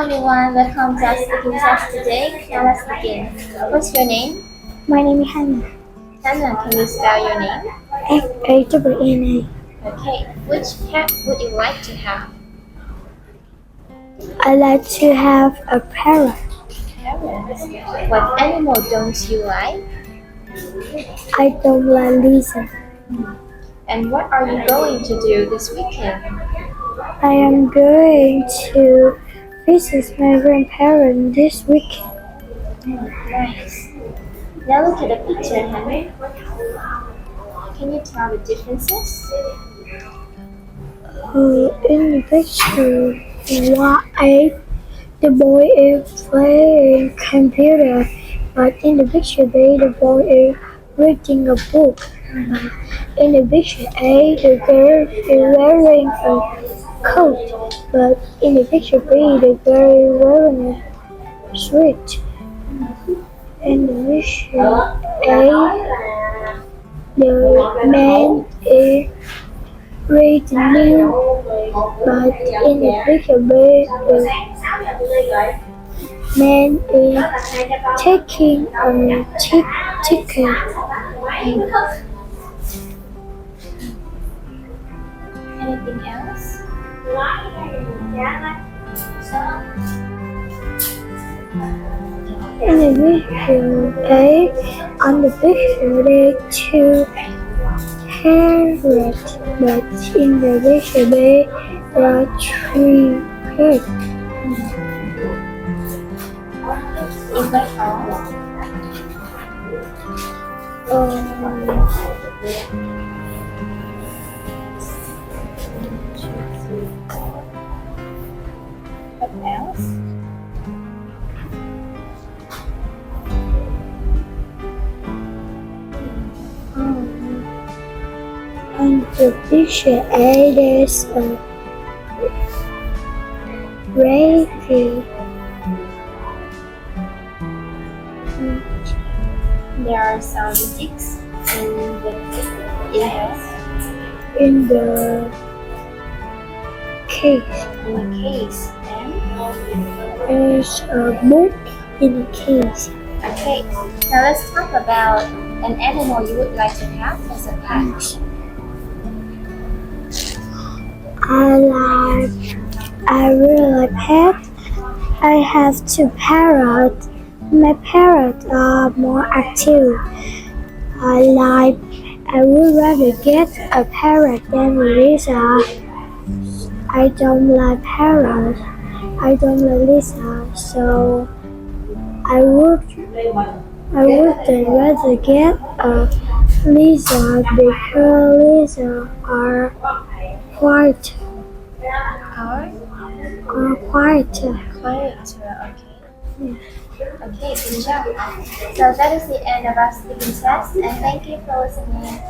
everyone, welcome to our speaking test today. Now let's begin. What's your name? My name is Hannah. Hannah, can you spell your name? Hannah. Okay, which pet would you like to have? I like to have a parrot. Parrot. What animal don't you like? I don't like lizard. And what are you going to do this weekend? I am going to visit my grandparents this weekend. Nice. Now look at the picture, Hannah. Can you tell the differences? In the picture, the boy is playing computer, but in the picture B, the boy is reading a book. In the picture A, the girl is wearing a coat, but in the picture B, the girl is wearing a sweat. In the picture A, the man is reading news, but in the picture B, the man is taking a ticket. Anything else? In the picture A, on the picture there are two parrots, but in the picture B, there are three parrots. Is that all? What else? On the picture A, there's a radio. There are some sticks In the case. in the case. And There's a book in the case. okay, now let's talk about an animal you would like to have as a pet. I really like pets. I have two parrots. My parrots are more active. I would rather get a parrot than a lizard. I don't like parrots. I don't like lizards, so I would rather get a lizard because lizards are quite quieter. Quieter, okay. Okay, good job. So that is the end of our speaking test, and thank you for listening.